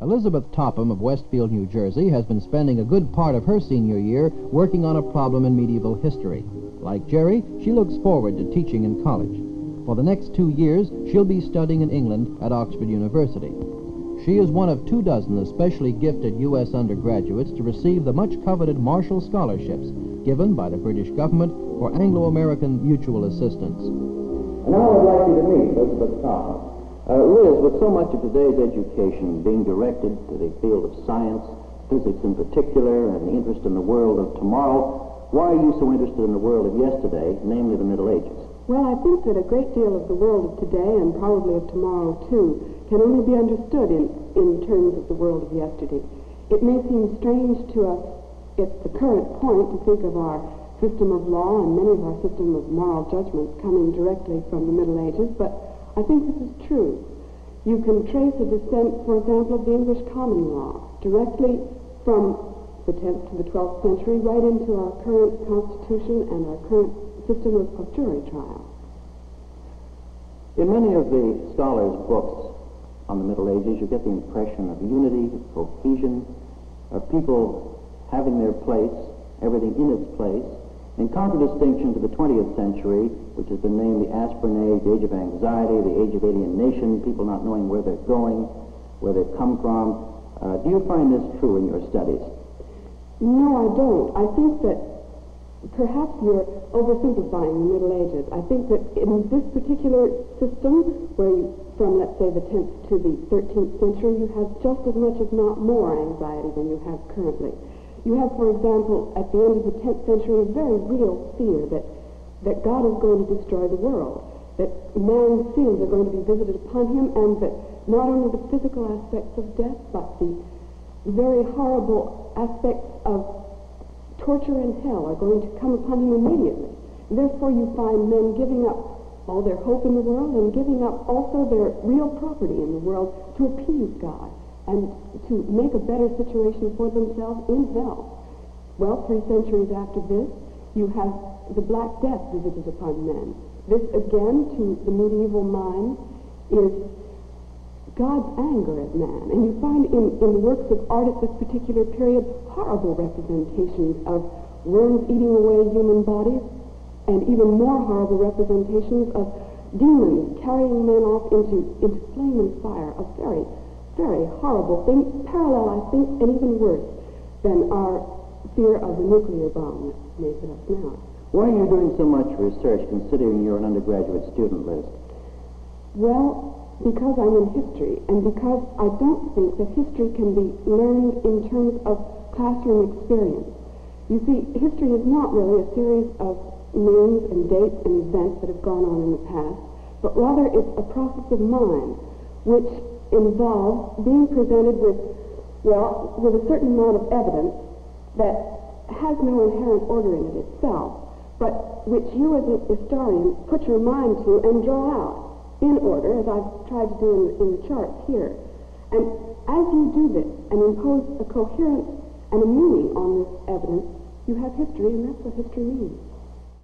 Elizabeth Topham of Westfield, New Jersey, has been spending a good part of her senior year working on a problem in medieval history. Like Jerry, she looks forward to teaching in college. For the next 2 years, she'll be studying in England at Oxford University. She is one of 24 especially gifted U.S. undergraduates to receive the much-coveted Marshall Scholarships given by the British government for Anglo-American mutual assistance. And now I'd like you to meet Elizabeth Topham. Liz, with so much of today's education being directed to the field of science, physics in particular, and the interest in the world of tomorrow, why are you so interested in the world of yesterday, namely the Middle Ages? Well, I think that a great deal of the world of today, and probably of tomorrow too, can only be understood in terms of the world of yesterday. It may seem strange to us at the current point to think of our system of law and many of our system of moral judgments coming directly from the Middle Ages, but I think this is true. You can trace a descent, for example, of the English common law directly from the 10th to the 12th century right into our current Constitution and our current system of jury trial. In many of the scholars' books on the Middle Ages, you get the impression of unity, of cohesion, of people having their place, everything in its place, in contradistinction to the 20th century, which has been named the aspirin age, the age of anxiety, the age of alienation, people not knowing where they're going, where they've come from. Do you find this true in your studies? No, I don't. I think that perhaps you're oversimplifying the Middle Ages. I think that in this particular system, where you, from, let's say, the 10th to the 13th century, you have just as much, if not more, anxiety than you have currently. You have, for example, at the end of the 10th century, a very real fear that God is going to destroy the world, that man's sins are going to be visited upon him, and that not only the physical aspects of death, but the very horrible aspects of torture and hell are going to come upon him immediately. Therefore, you find men giving up all their hope in the world and giving up also their real property in the world to appease God and to make a better situation for themselves in hell. Well, 3 centuries after this, you have the Black Death visited upon men. This, again, to the medieval mind, is God's anger at man. And you find in the works of art at this particular period horrible representations of worms eating away human bodies, and even more horrible representations of demons carrying men off into flame and fire. A very, very horrible thing, parallel, I think, and even worse than our fear of the nuclear bomb that may hit us now. Why are you doing so much research, considering you're an undergraduate student, Liz? Well, because I'm in history, and because I don't think that history can be learned in terms of classroom experience. You see, history is not really a series of names and dates and events that have gone on in the past, but rather it's a process of mind, which involves being presented with a certain amount of evidence that has no inherent order in it itself, but which you as a historian put your mind to and draw out in order, as I've tried to do in the charts here. And as you do this and impose a coherence and a meaning on this evidence, you have history, and that's what history means.